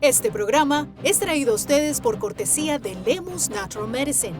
Este programa es traído a ustedes por cortesía de Lemus Natural Medicine.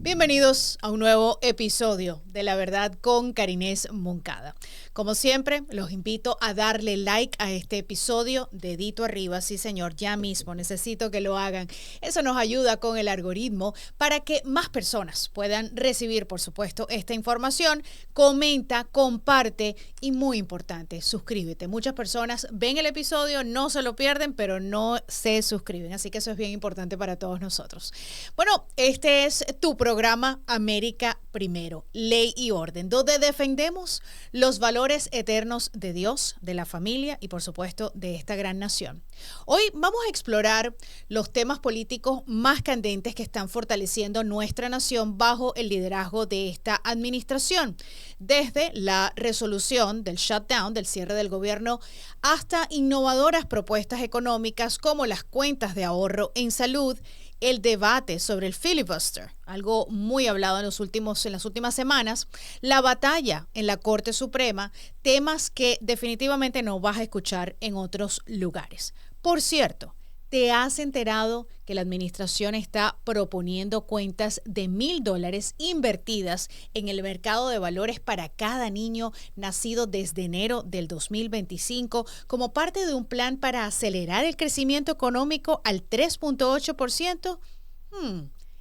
Bienvenidos a un nuevo episodio de La Verdad con Karinés Moncada. Como siempre, los invito a darle like a este episodio, dedito arriba, sí señor, ya mismo, necesito que lo hagan. Eso nos ayuda con el algoritmo para que más personas puedan recibir, por supuesto, esta información. Comenta, comparte y muy importante, suscríbete. Muchas personas ven el episodio, no se lo pierden, pero no se suscriben, así que eso es bien importante para todos nosotros. Bueno, este es tu programa América Primero, Ley y Orden, donde defendemos los valores eternos de Dios, de la familia y por supuesto de esta gran nación. Hoy vamos a explorar los temas políticos más candentes que están fortaleciendo nuestra nación bajo el liderazgo de esta administración, desde la resolución del shutdown, del cierre del gobierno, hasta innovadoras propuestas económicas como las cuentas de ahorro en salud, el debate sobre el filibuster, algo muy hablado en las últimas semanas, la batalla en la Corte Suprema, temas que definitivamente no vas a escuchar en otros lugares. Por cierto, ¿te has enterado que la administración está proponiendo cuentas de $1,000 invertidas en el mercado de valores para cada niño nacido desde enero del 2025 como parte de un plan para acelerar el crecimiento económico al 3.8%?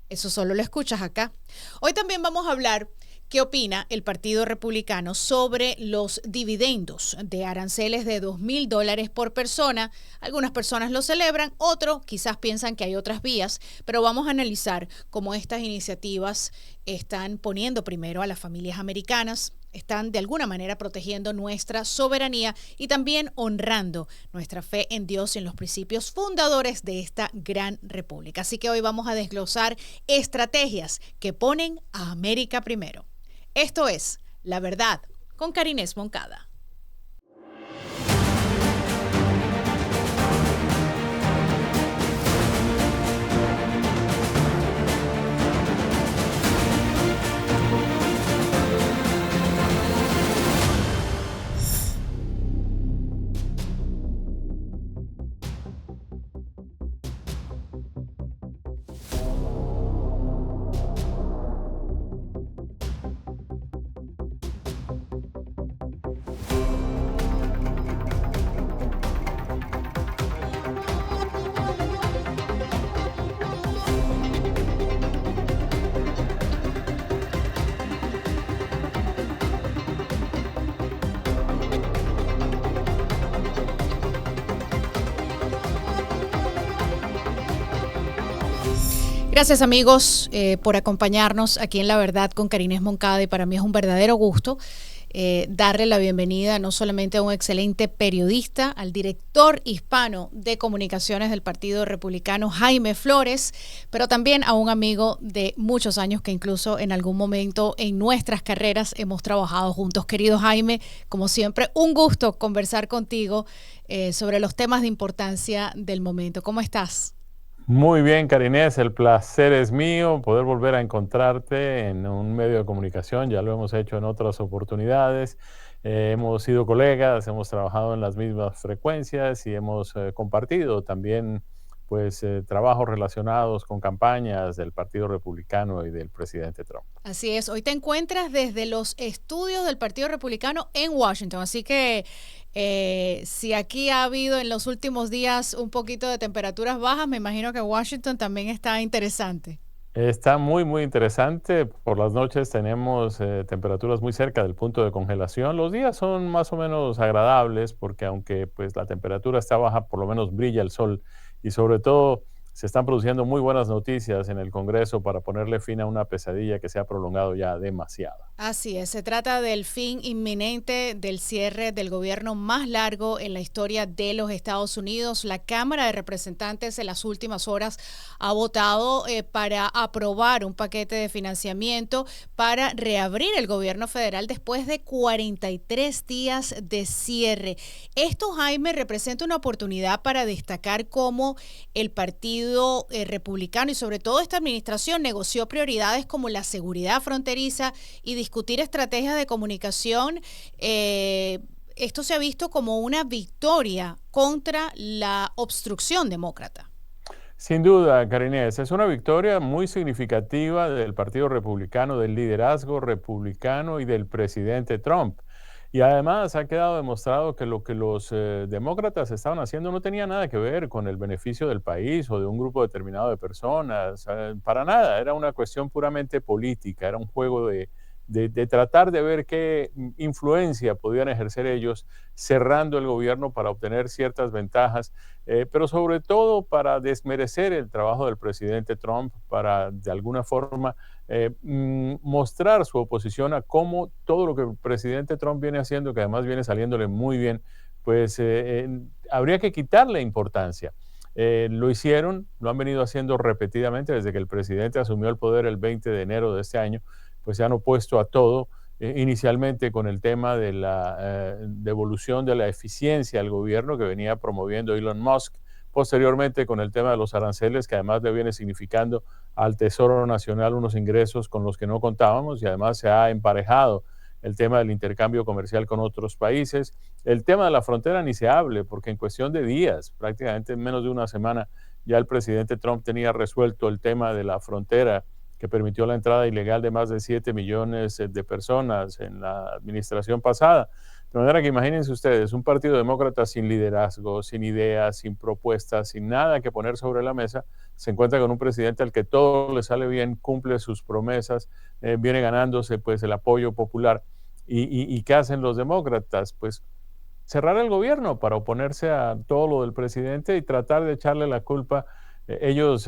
Eso solo lo escuchas acá. Hoy también vamos a hablar qué opina el Partido Republicano sobre los dividendos de aranceles de $2,000 por persona. Algunas personas lo celebran, otros quizás piensan que hay otras vías, pero vamos a analizar cómo estas iniciativas están poniendo primero a las familias americanas, están de alguna manera protegiendo nuestra soberanía y también honrando nuestra fe en Dios y en los principios fundadores de esta gran república. Así que hoy vamos a desglosar estrategias que ponen a América primero. Esto es La Verdad con Karinés Moncada. Gracias amigos por acompañarnos aquí en La Verdad con Karinés Moncada, y para mí es un verdadero gusto darle la bienvenida no solamente a un excelente periodista, al director hispano de comunicaciones del Partido Republicano, Jaime Flores, pero también a un amigo de muchos años que incluso en algún momento en nuestras carreras hemos trabajado juntos. Querido Jaime, como siempre, un gusto conversar contigo sobre los temas de importancia del momento. ¿Cómo estás? Muy bien, Karinés, el placer es mío poder volver a encontrarte en un medio de comunicación. Ya lo hemos hecho en otras oportunidades. Hemos sido colegas, hemos trabajado en las mismas frecuencias y hemos compartido también trabajos relacionados con campañas del Partido Republicano y del presidente Trump. Así es, hoy te encuentras desde los estudios del Partido Republicano en Washington, así que si aquí ha habido en los últimos días un poquito de temperaturas bajas, me imagino que Washington también está interesante. Está muy, muy interesante. Por las noches tenemos temperaturas muy cerca del punto de congelación. Los días son más o menos agradables porque aunque la temperatura está baja, por lo menos brilla el sol y sobre todo se están produciendo muy buenas noticias en el Congreso para ponerle fin a una pesadilla que se ha prolongado ya demasiado. Así es, se trata del fin inminente del cierre del gobierno más largo en la historia de los Estados Unidos. La Cámara de Representantes en las últimas horas ha votado para aprobar un paquete de financiamiento para reabrir el gobierno federal después de 43 días de cierre. Esto, Jaime, representa una oportunidad para destacar cómo el partido Partido Republicano y sobre todo esta administración negoció prioridades como la seguridad fronteriza y discutir estrategias de comunicación. Esto se ha visto como una victoria contra la obstrucción demócrata. Sin duda, Karinés, es una victoria muy significativa del Partido Republicano, del liderazgo republicano y del presidente Trump. Y además ha quedado demostrado que lo que los demócratas estaban haciendo no tenía nada que ver con el beneficio del país o de un grupo determinado de personas, para nada, era una cuestión puramente política, era un juego de tratar de ver qué influencia podían ejercer ellos cerrando el gobierno para obtener ciertas ventajas, pero sobre todo para desmerecer el trabajo del presidente Trump, para de alguna forma mostrar su oposición a cómo todo lo que el presidente Trump viene haciendo, que además viene saliéndole muy bien, pues habría que quitarle importancia. Lo hicieron, lo han venido haciendo repetidamente desde que el presidente asumió el poder el 20 de enero de este año, pues se han opuesto a todo, inicialmente con el tema de la devolución de la eficiencia al gobierno que venía promoviendo Elon Musk, posteriormente con el tema de los aranceles, que además le viene significando al Tesoro Nacional unos ingresos con los que no contábamos, y además se ha emparejado el tema del intercambio comercial con otros países. El tema de la frontera ni se hable, porque en cuestión de días, prácticamente en menos de una semana, ya el presidente Trump tenía resuelto el tema de la frontera que permitió la entrada ilegal de más de 7 millones de personas en la administración pasada. De manera que imagínense ustedes, un partido demócrata sin liderazgo, sin ideas, sin propuestas, sin nada que poner sobre la mesa, se encuentra con un presidente al que todo le sale bien, cumple sus promesas, viene ganándose pues el apoyo popular. ¿Y qué hacen los demócratas? Pues cerrar el gobierno para oponerse a todo lo del presidente y tratar de echarle la culpa. Ellos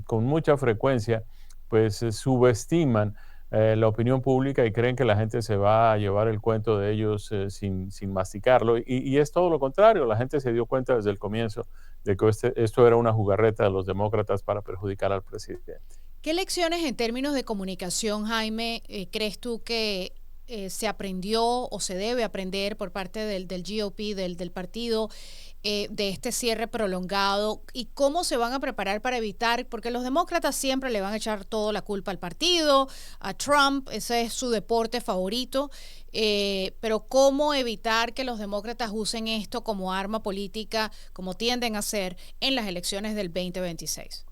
con mucha frecuencia pues subestiman la opinión pública y creen que la gente se va a llevar el cuento de ellos sin masticarlo. Y es todo lo contrario, la gente se dio cuenta desde el comienzo de que esto era una jugarreta de los demócratas para perjudicar al presidente. ¿Qué lecciones en términos de comunicación, Jaime, crees tú que se aprendió o se debe aprender por parte del GOP, del partido, de este cierre prolongado, y cómo se van a preparar para evitar, porque los demócratas siempre le van a echar toda la culpa al partido, a Trump, ese es su deporte favorito, pero cómo evitar que los demócratas usen esto como arma política, como tienden a hacer en las elecciones del 2026?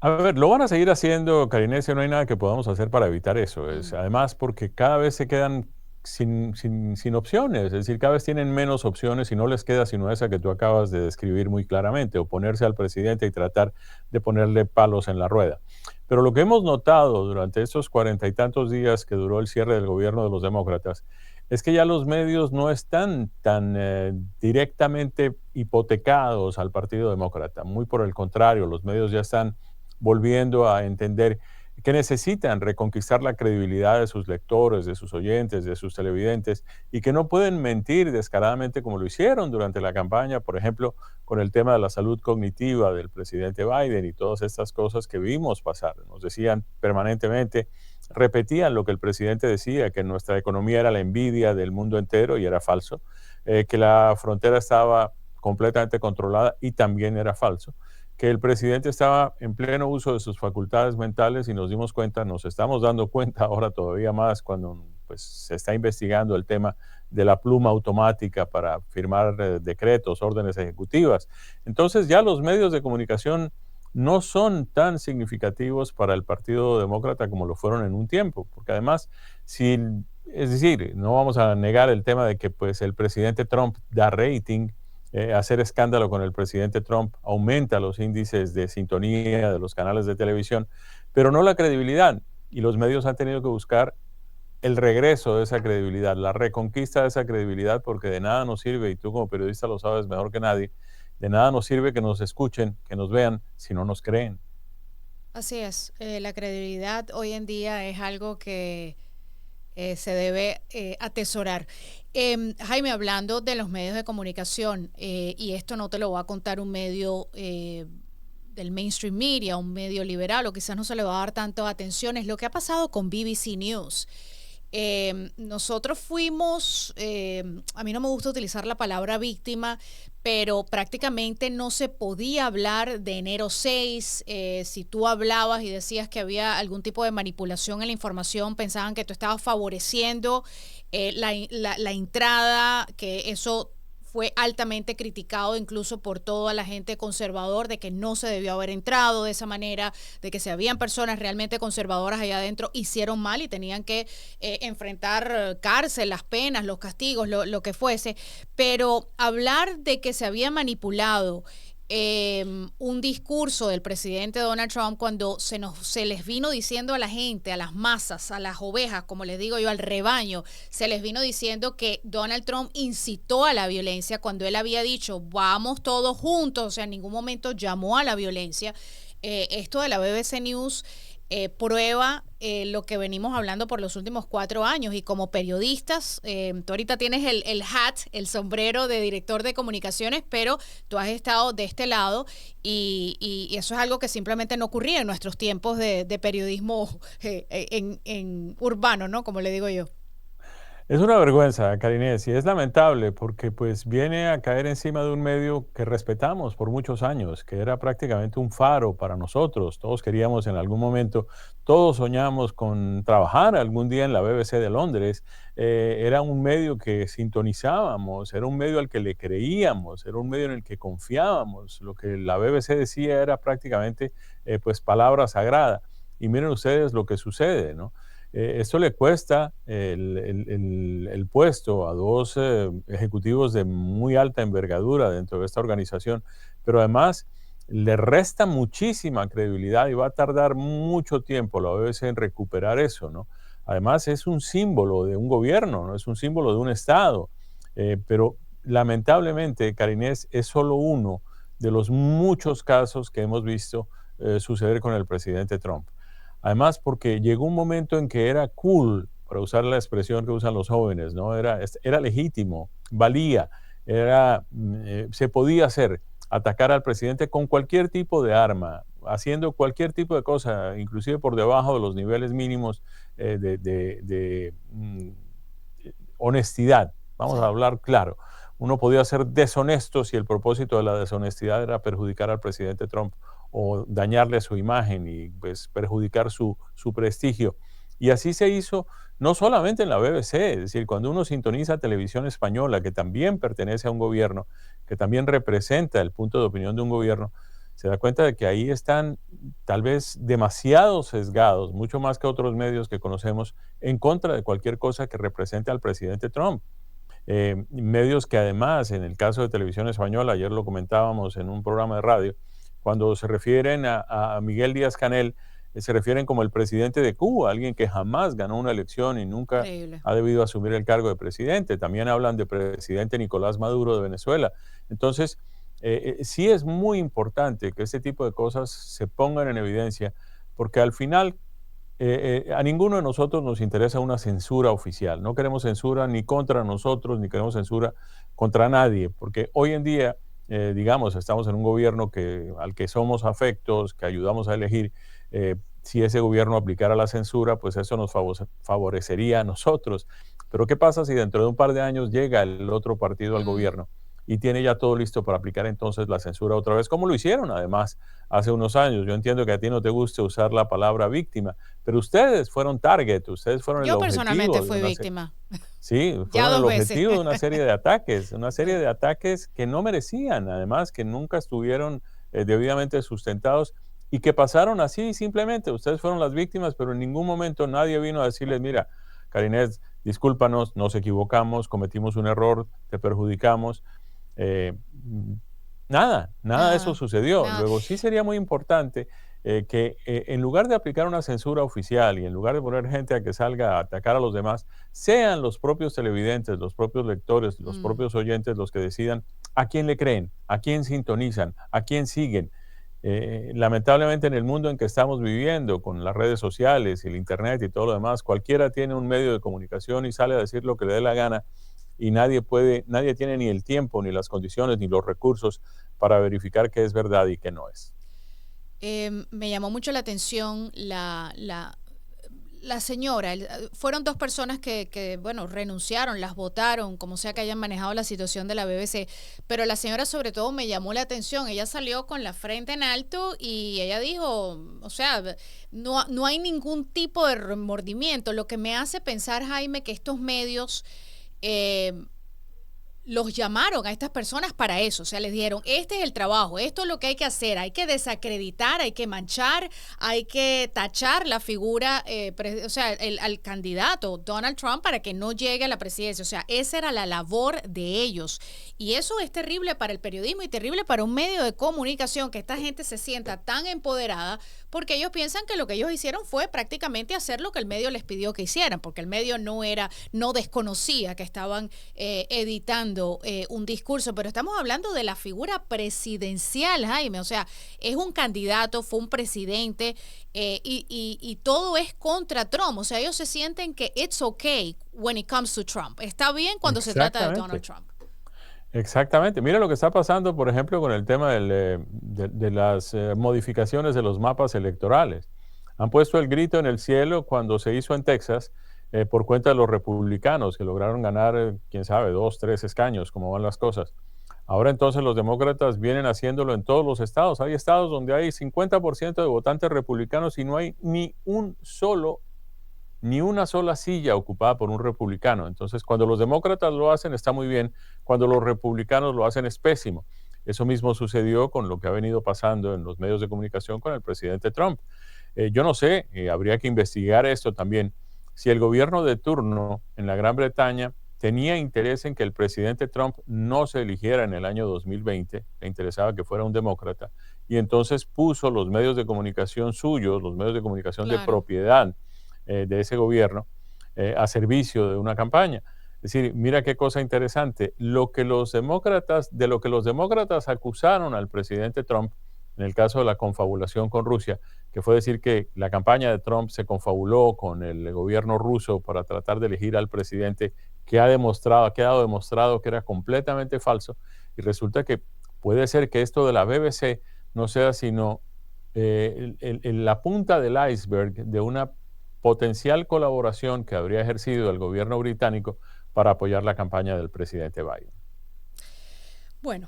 A ver, lo van a seguir haciendo, Karinés, no hay nada que podamos hacer para evitar eso. Además, porque cada vez se quedan sin opciones, es decir, cada vez tienen menos opciones y no les queda sino esa que tú acabas de describir muy claramente, oponerse al presidente y tratar de ponerle palos en la rueda. Pero lo que hemos notado durante estos 40 y tantos días que duró el cierre del gobierno de los demócratas es que ya los medios no están tan directamente hipotecados al Partido Demócrata. Muy por el contrario, los medios ya están volviendo a entender que necesitan reconquistar la credibilidad de sus lectores, de sus oyentes, de sus televidentes, y que no pueden mentir descaradamente como lo hicieron durante la campaña, por ejemplo, con el tema de la salud cognitiva del presidente Biden y todas estas cosas que vimos pasar. Nos decían permanentemente, repetían lo que el presidente decía, que nuestra economía era la envidia del mundo entero y era falso, que la frontera estaba completamente controlada y también era falso, que el presidente estaba en pleno uso de sus facultades mentales y nos dimos cuenta, nos estamos dando cuenta ahora todavía más cuando pues, se está investigando el tema de la pluma automática para firmar decretos, órdenes ejecutivas. Entonces ya los medios de comunicación no son tan significativos para el Partido Demócrata como lo fueron en un tiempo, porque además, es decir, no vamos a negar el tema de que pues, el presidente Trump da rating. Hacer escándalo con el presidente Trump aumenta los índices de sintonía de los canales de televisión, pero no la credibilidad. Y los medios han tenido que buscar el regreso de esa credibilidad, la reconquista de esa credibilidad, porque de nada nos sirve, y tú como periodista lo sabes mejor que nadie, de nada nos sirve que nos escuchen, que nos vean, si no nos creen. Así es, la credibilidad hoy en día es algo que se debe atesorar. Jaime, hablando de los medios de comunicación, y esto no te lo va a contar un medio del mainstream media, un medio liberal, o quizás no se le va a dar tanto atención, es lo que ha pasado con BBC News. Nosotros fuimos, a mí no me gusta utilizar la palabra víctima, pero prácticamente no se podía hablar de enero 6. Si tú hablabas y decías que había algún tipo de manipulación en la información, pensaban que tú estabas favoreciendo la entrada, que eso fue altamente criticado incluso por toda la gente conservador, de que no se debió haber entrado de esa manera, de que si habían personas realmente conservadoras allá adentro, hicieron mal y tenían que enfrentar cárcel, las penas, los castigos, lo que fuese. Pero hablar de que se había manipulado un discurso del presidente Donald Trump cuando se les vino diciendo a la gente, a las masas, a las ovejas, como les digo yo, al rebaño, se les vino diciendo que Donald Trump incitó a la violencia cuando él había dicho vamos todos juntos, o sea, en ningún momento llamó a la violencia. Esto de la BBC News prueba lo que venimos hablando por los últimos 4 años, y como periodistas, tú ahorita tienes el sombrero de director de comunicaciones, pero tú has estado de este lado y eso es algo que simplemente no ocurría en nuestros tiempos de periodismo en urbano, ¿no? Como le digo yo. Es una vergüenza, Carinés, y es lamentable porque pues viene a caer encima de un medio que respetamos por muchos años, que era prácticamente un faro para nosotros. Todos queríamos en algún momento, todos soñamos con trabajar algún día en la BBC de Londres. Era un medio que sintonizábamos, era un medio al que le creíamos, era un medio en el que confiábamos. Lo que la BBC decía era prácticamente pues palabra sagrada. Y miren ustedes lo que sucede, ¿no? Esto le cuesta el puesto a 2 ejecutivos de muy alta envergadura dentro de esta organización, pero además le resta muchísima credibilidad y va a tardar mucho tiempo la BBC en recuperar eso, ¿no? Además es un símbolo de un gobierno, ¿no? Es un símbolo de un Estado, pero lamentablemente, Carinés, es solo uno de los muchos casos que hemos visto suceder con el presidente Trump. Además, porque llegó un momento en que era cool, para usar la expresión que usan los jóvenes, ¿no? Era legítimo, valía, se podía hacer, atacar al presidente con cualquier tipo de arma, haciendo cualquier tipo de cosa, inclusive por debajo de los niveles mínimos de honestidad. Vamos a hablar claro. Uno podía ser deshonesto si el propósito de la deshonestidad era perjudicar al presidente Trump o dañarle su imagen y pues perjudicar su prestigio. Y así se hizo no solamente en la BBC, es decir, cuando uno sintoniza televisión española, que también pertenece a un gobierno, que también representa el punto de opinión de un gobierno, se da cuenta de que ahí están tal vez demasiado sesgados, mucho más que otros medios que conocemos, en contra de cualquier cosa que represente al presidente Trump. Medios que además, en el caso de televisión española, ayer lo comentábamos en un programa de radio, cuando se refieren a Miguel Díaz-Canel, se refieren como el presidente de Cuba, alguien que jamás ganó una elección y nunca Increíble. ha debido asumir el cargo de presidente. También hablan de presidente Nicolás Maduro de Venezuela. Entonces, sí es muy importante que este tipo de cosas se pongan en evidencia, porque al final a ninguno de nosotros nos interesa una censura oficial. No queremos censura ni contra nosotros, ni queremos censura contra nadie, porque hoy en día, digamos, estamos en un gobierno al que somos afectos, que ayudamos a elegir. Si ese gobierno aplicara la censura, pues eso nos favorecería a nosotros. Pero ¿qué pasa si dentro de un par de años llega el otro partido al gobierno y tiene ya todo listo para aplicar entonces la censura otra vez, como lo hicieron además hace unos años? Yo entiendo que a ti no te guste usar la palabra víctima, pero ustedes fueron target, ustedes fueron el Yo objetivo personalmente de fui una víctima. sí, Ya fueron el 2 veces. objetivo de una serie de ataques que no merecían, además que nunca estuvieron debidamente sustentados y que pasaron así simplemente. Ustedes fueron las víctimas, pero en ningún momento nadie vino a decirles, mira, Carinés, discúlpanos, nos equivocamos, cometimos un error, te perjudicamos. Eh, nada de eso Nada, sucedió. nada. Luego sí sería muy importante que en lugar de aplicar una censura oficial y en lugar de poner gente a que salga a atacar a los demás, sean los propios televidentes, los propios lectores, los propios oyentes los que decidan a quién le creen, a quién sintonizan, a quién siguen. Lamentablemente en el mundo en que estamos viviendo, con las redes sociales y el internet y todo lo demás, cualquiera tiene un medio de comunicación y sale a decir lo que le dé la gana, y nadie tiene ni el tiempo, ni las condiciones, ni los recursos para verificar qué es verdad y qué no es. Me llamó mucho la atención la señora, fueron dos personas bueno, renunciaron, las votaron, como sea que hayan manejado la situación de la BBC, pero la señora sobre todo me llamó la atención. Ella salió con la frente en alto y ella dijo, o sea, no hay ningún tipo de remordimiento, lo que me hace pensar, Jaime, que estos medios los llamaron a estas personas para eso, o sea, les dijeron, este es el trabajo, esto es lo que hay que hacer, hay que desacreditar, hay que manchar, hay que tachar la figura, o sea, al candidato Donald Trump para que no llegue a la presidencia, o sea, esa era la labor de ellos, y eso es terrible para el periodismo y terrible para un medio de comunicación, que esta gente se sienta tan empoderada, porque ellos piensan que lo que ellos hicieron fue prácticamente hacer lo que el medio les pidió que hicieran, porque el medio no desconocía que estaban editando un discurso, pero estamos hablando de la figura presidencial, Jaime, o sea, es un candidato, fue un presidente y todo es contra Trump, o sea, ellos se sienten que it's okay when it comes to Trump, está bien cuando se trata de Donald Trump. Exactamente. Mira lo que está pasando, por ejemplo, con el tema de las modificaciones de los mapas electorales. Han puesto el grito en el cielo cuando se hizo en Texas por cuenta de los republicanos, que lograron ganar, quién sabe, 2, 3 escaños, como van las cosas. Ahora entonces los demócratas vienen haciéndolo en todos los estados. Hay estados donde hay 50% de votantes republicanos y no hay ni una sola silla ocupada por un republicano. Entonces, cuando los demócratas lo hacen, está muy bien. Cuando los republicanos lo hacen, es pésimo. Eso mismo sucedió con lo que ha venido pasando en los medios de comunicación con el presidente Trump. Yo no sé, habría que investigar esto también. Si el gobierno de turno en la Gran Bretaña tenía interés en que el presidente Trump no se eligiera en el año 2020, le interesaba que fuera un demócrata, y entonces puso los medios de comunicación suyos, los medios de comunicación de propiedad, de ese gobierno a servicio de una campaña. Es decir, mira qué cosa interesante. De lo que los demócratas acusaron al presidente Trump, en el caso de la confabulación con Rusia, que fue decir que la campaña de Trump se confabuló con el gobierno ruso para tratar de elegir al presidente, que ha quedado demostrado que era completamente falso, y resulta que puede ser que esto de la BBC no sea sino la punta del iceberg de una potencial colaboración que habría ejercido el gobierno británico para apoyar la campaña del presidente Biden. Bueno,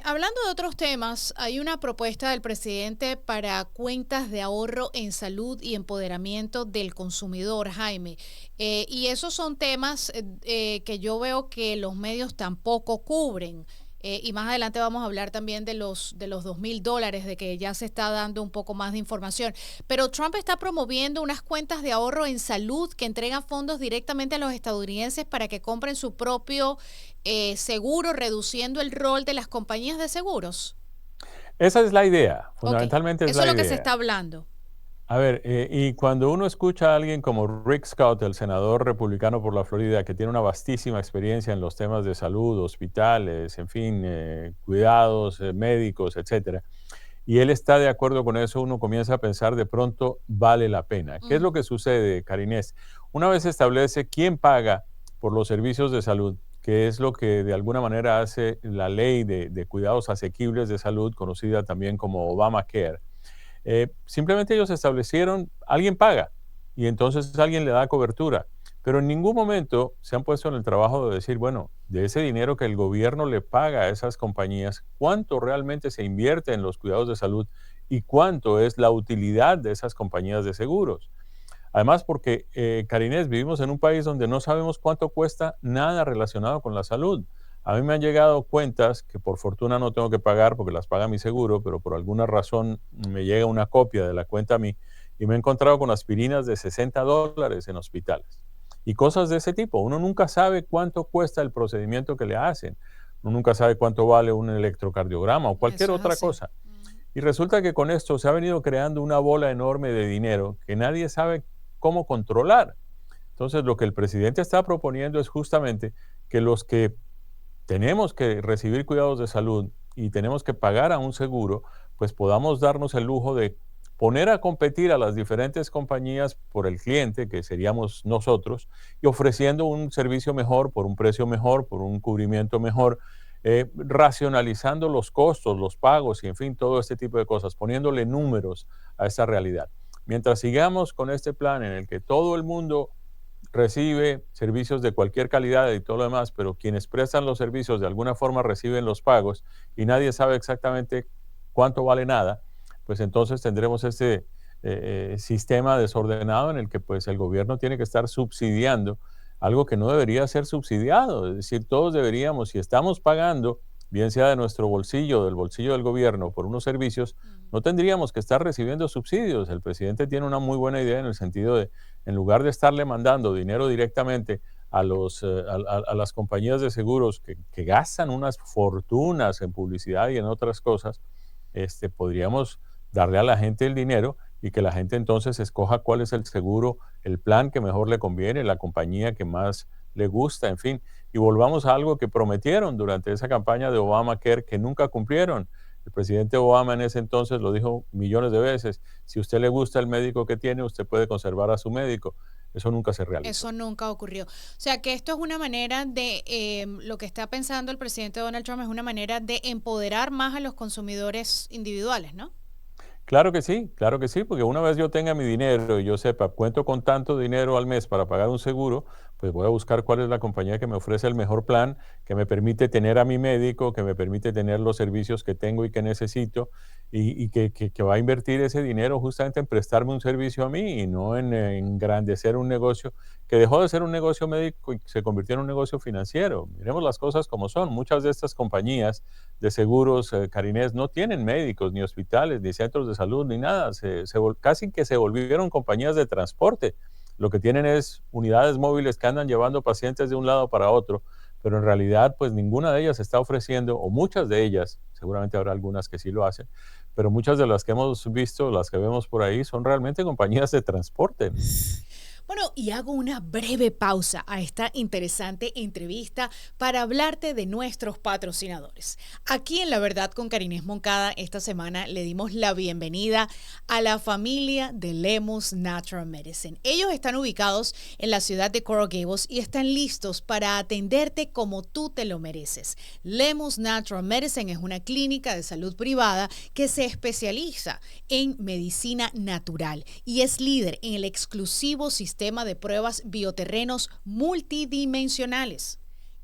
hablando de otros temas, hay una propuesta del presidente para cuentas de ahorro en salud y empoderamiento del consumidor, Jaime. Y esos son temas que yo veo que los medios tampoco cubren. Y más adelante vamos a hablar también de los $2,000, de que ya se está dando un poco más de información. Pero Trump está promoviendo unas cuentas de ahorro en salud que entregan fondos directamente a los estadounidenses para que compren su propio seguro, reduciendo el rol de las compañías de seguros. Esa es la idea, fundamentalmente es la idea. Eso es lo que se está hablando. A ver, y cuando uno escucha a alguien como Rick Scott, el senador republicano por la Florida, que tiene una vastísima experiencia en los temas de salud, hospitales, en fin, cuidados médicos, etcétera, y él está de acuerdo con eso, uno comienza a pensar de pronto vale la pena. ¿Qué es lo que sucede, Karinés? Una vez se establece quién paga por los servicios de salud, que es lo que de alguna manera hace la ley de cuidados asequibles de salud, conocida también como Obamacare. Simplemente ellos establecieron, alguien paga y entonces alguien le da cobertura, pero en ningún momento se han puesto en el trabajo de decir, bueno, de ese dinero que el gobierno le paga a esas compañías, ¿cuánto realmente se invierte en los cuidados de salud y cuánto es la utilidad de esas compañías de seguros? Además, porque, Karinés, vivimos en un país donde no sabemos cuánto cuesta nada relacionado con la salud. A mí me han llegado cuentas que por fortuna no tengo que pagar porque las paga mi seguro, pero por alguna razón me llega una copia de la cuenta a mí y me he encontrado con aspirinas de $60 en hospitales y cosas de ese tipo. Uno nunca sabe cuánto cuesta el procedimiento que le hacen. Uno nunca sabe cuánto vale un electrocardiograma o cualquier otra cosa. Y resulta que con esto se ha venido creando una bola enorme de dinero que nadie sabe cómo controlar. Entonces, lo que el presidente está proponiendo es justamente que los que tenemos que recibir cuidados de salud y tenemos que pagar a un seguro, pues podamos darnos el lujo de poner a competir a las diferentes compañías por el cliente, que seríamos nosotros, y ofreciendo un servicio mejor, por un precio mejor, por un cubrimiento mejor, racionalizando los costos, los pagos y en fin, todo este tipo de cosas, poniéndole números a esa realidad. Mientras sigamos con este plan en el que todo el mundo recibe servicios de cualquier calidad y todo lo demás, pero quienes prestan los servicios de alguna forma reciben los pagos y nadie sabe exactamente cuánto vale nada, pues entonces tendremos este sistema desordenado en el que pues el gobierno tiene que estar subsidiando algo que no debería ser subsidiado. Es decir, todos deberíamos, si estamos pagando, bien sea de nuestro bolsillo, del bolsillo del gobierno, por unos servicios, no tendríamos que estar recibiendo subsidios. El presidente tiene una muy buena idea en el sentido de, en lugar de estarle mandando dinero directamente a las compañías de seguros que gastan unas fortunas en publicidad y en otras cosas, podríamos darle a la gente el dinero y que la gente entonces escoja cuál es el seguro, el plan que mejor le conviene, la compañía que más le gusta, en fin. Y volvamos a algo que prometieron durante esa campaña de Obamacare que nunca cumplieron. El presidente Obama en ese entonces lo dijo millones de veces, si a usted le gusta el médico que tiene, usted puede conservar a su médico. Eso nunca se realizó. Eso nunca ocurrió. O sea, que esto es una manera de, lo que está pensando el presidente Donald Trump es una manera de empoderar más a los consumidores individuales, ¿no? Claro que sí, porque una vez yo tenga mi dinero y yo sepa, cuento con tanto dinero al mes para pagar un seguro, pues voy a buscar cuál es la compañía que me ofrece el mejor plan, que me permite tener a mi médico, que me permite tener los servicios que tengo y que necesito, y que va a invertir ese dinero justamente en prestarme un servicio a mí y no en engrandecer un negocio que dejó de ser un negocio médico y se convirtió en un negocio financiero. Miremos las cosas como son. Muchas de estas compañías de seguros, Carinés, no tienen médicos, ni hospitales, ni centros de salud, ni nada. Casi que se volvieron compañías de transporte. Lo que tienen es unidades móviles que andan llevando pacientes de un lado para otro, pero en realidad pues ninguna de ellas está ofreciendo, o muchas de ellas, seguramente habrá algunas que sí lo hacen, pero muchas de las que hemos visto, las que vemos por ahí, son realmente compañías de transporte. Bueno, y hago una breve pausa a esta interesante entrevista para hablarte de nuestros patrocinadores. Aquí en La Verdad con Karines Moncada, esta semana le dimos la bienvenida a la familia de Lemus Natural Medicine. Ellos están ubicados en la ciudad de Coral Gables y están listos para atenderte como tú te lo mereces. Lemus Natural Medicine es una clínica de salud privada que se especializa en medicina natural y es líder en el exclusivo sistema de pruebas bioterrenos multidimensionales.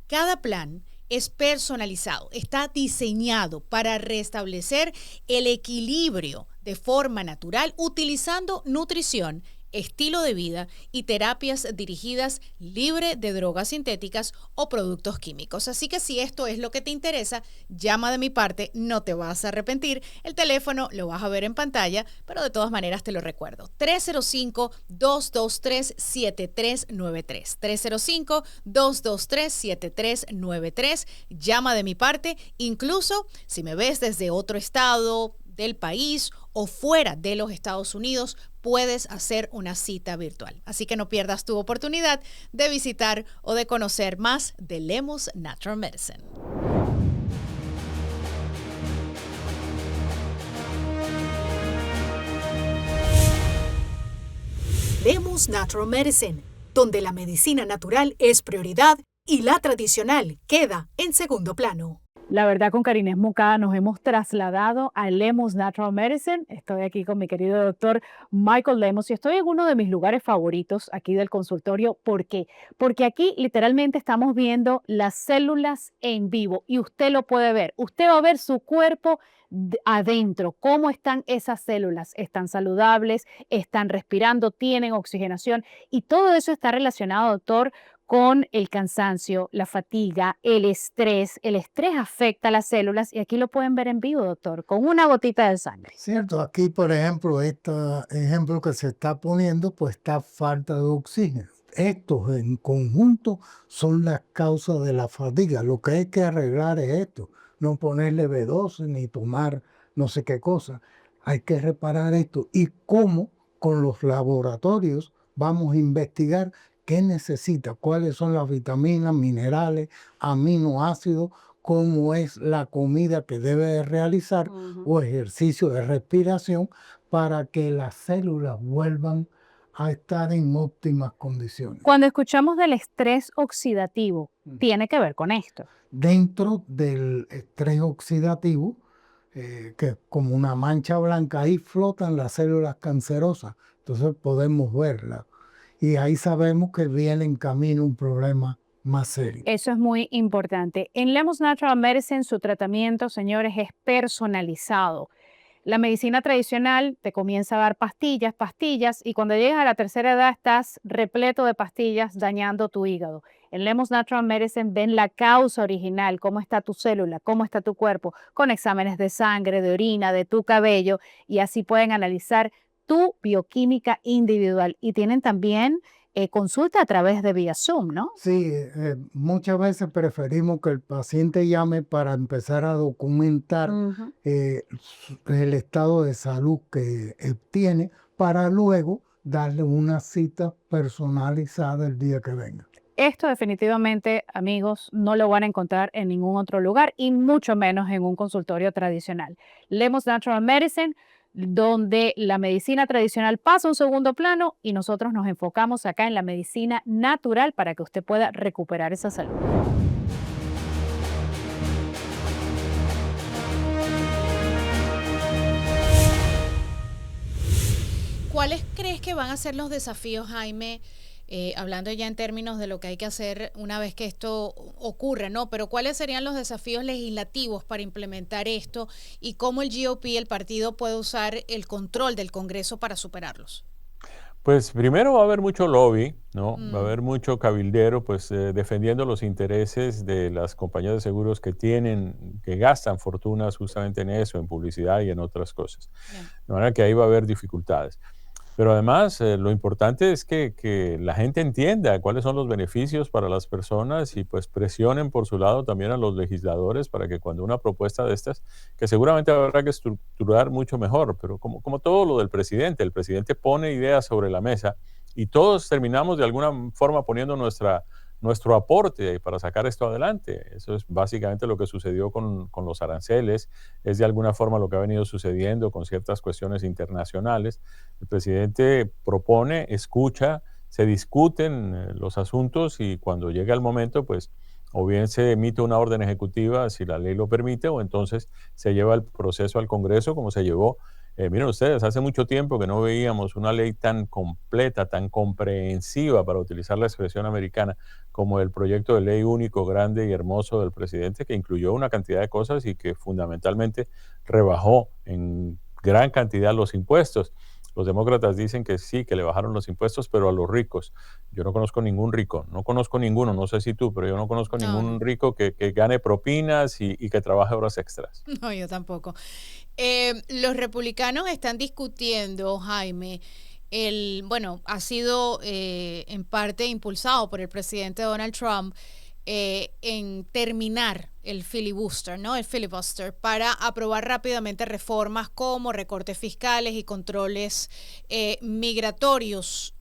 Cada plan es personalizado, está diseñado para restablecer el equilibrio de forma natural utilizando nutrición, estilo de vida y terapias dirigidas libre de drogas sintéticas o productos químicos. Así que si esto es lo que te interesa, llama de mi parte, no te vas a arrepentir. El teléfono lo vas a ver en pantalla, pero de todas maneras te lo recuerdo. 305-223-7393. 305-223-7393. Llama de mi parte, incluso si me ves desde otro estado del país o fuera de los Estados Unidos, puedes hacer una cita virtual. Así que no pierdas tu oportunidad de visitar o de conocer más de Lemus Natural Medicine. Lemus Natural Medicine, donde la medicina natural es prioridad y la tradicional queda en segundo plano. La verdad, con Karines Moncada nos hemos trasladado a Lemus Natural Medicine. Estoy aquí con mi querido doctor Michael Lemus y estoy en uno de mis lugares favoritos aquí del consultorio. ¿Por qué? Porque aquí literalmente estamos viendo las células en vivo y usted lo puede ver. Usted va a ver su cuerpo adentro, cómo están esas células. Están saludables, están respirando, tienen oxigenación y todo eso está relacionado, doctor, con el cansancio, la fatiga, el estrés. El estrés afecta a las células y aquí lo pueden ver en vivo, doctor, con una gotita de sangre. Cierto, aquí por ejemplo, este ejemplo que se está poniendo, pues está falta de oxígeno. Estos en conjunto son las causas de la fatiga. Lo que hay que arreglar es esto, no ponerle B12 ni tomar no sé qué cosa. Hay que reparar esto. Y cómo con los laboratorios vamos a investigar qué necesita, cuáles son las vitaminas, minerales, aminoácidos, cómo es la comida que debe realizar o ejercicio de respiración para que las células vuelvan a estar en óptimas condiciones. Cuando escuchamos del estrés oxidativo, tiene que ver con esto. Dentro del estrés oxidativo, que es como una mancha blanca, ahí flotan las células cancerosas Entonces podemos verla. Y ahí sabemos que viene en camino un problema más serio. Eso es muy importante. En Lemos Natural Medicine, su tratamiento, señores, es personalizado. La medicina tradicional te comienza a dar pastillas, pastillas, y cuando llegas a la tercera edad estás repleto de pastillas dañando tu hígado. En Lemos Natural Medicine ven la causa original, cómo está tu célula, cómo está tu cuerpo, con exámenes de sangre, de orina, de tu cabello, y así pueden analizar tu bioquímica individual. Y tienen también consulta a través de vía Zoom, ¿no? Sí, muchas veces preferimos que el paciente llame para empezar a documentar el estado de salud que tiene para luego darle una cita personalizada el día que venga. Esto definitivamente, amigos, no lo van a encontrar en ningún otro lugar y mucho menos en un consultorio tradicional. Lemos Natural Medicine, donde la medicina tradicional pasa a un segundo plano y nosotros nos enfocamos acá en la medicina natural para que usted pueda recuperar esa salud. ¿Cuáles crees que van a ser los desafíos, Jaime? Hablando ya en términos de lo que hay que hacer una vez que esto ocurra, ¿no? Pero ¿cuáles serían los desafíos legislativos para implementar esto y cómo el GOP, el partido, puede usar el control del Congreso para superarlos? Pues primero va a haber mucho lobby, ¿no? Va a haber mucho cabildero, pues defendiendo los intereses de las compañías de seguros que gastan fortunas justamente en eso, en publicidad y en otras cosas. Bien. De manera que ahí va a haber dificultades. Pero además, lo importante es que la gente entienda cuáles son los beneficios para las personas y pues presionen por su lado también a los legisladores para que cuando una propuesta de estas, que seguramente habrá que estructurar mucho mejor, pero como todo lo del presidente, el presidente pone ideas sobre la mesa y todos terminamos de alguna forma poniendo nuestro aporte para sacar esto adelante. Eso es básicamente lo que sucedió con los aranceles, es de alguna forma lo que ha venido sucediendo con ciertas cuestiones internacionales. El presidente propone, escucha, se discuten los asuntos y cuando llega el momento, pues o bien se emite una orden ejecutiva si la ley lo permite o entonces se lleva el proceso al Congreso como se llevó. Miren ustedes, hace mucho tiempo que no veíamos una ley tan completa, tan comprensiva, para utilizar la expresión americana, como el proyecto de ley único, grande y hermoso del presidente, que incluyó una cantidad de cosas y que fundamentalmente rebajó en gran cantidad los impuestos. Los demócratas dicen que sí, que le bajaron los impuestos, pero a los ricos. Yo no conozco ningún rico, no conozco ninguno, no sé si tú, pero yo no conozco ningún rico que gane propinas y que trabaje horas extras. No, yo tampoco. Los republicanos están discutiendo, Jaime, bueno, ha sido en parte impulsado por el presidente Donald Trump en terminar el filibuster, ¿no? El filibuster para aprobar rápidamente reformas como recortes fiscales y controles migratorios.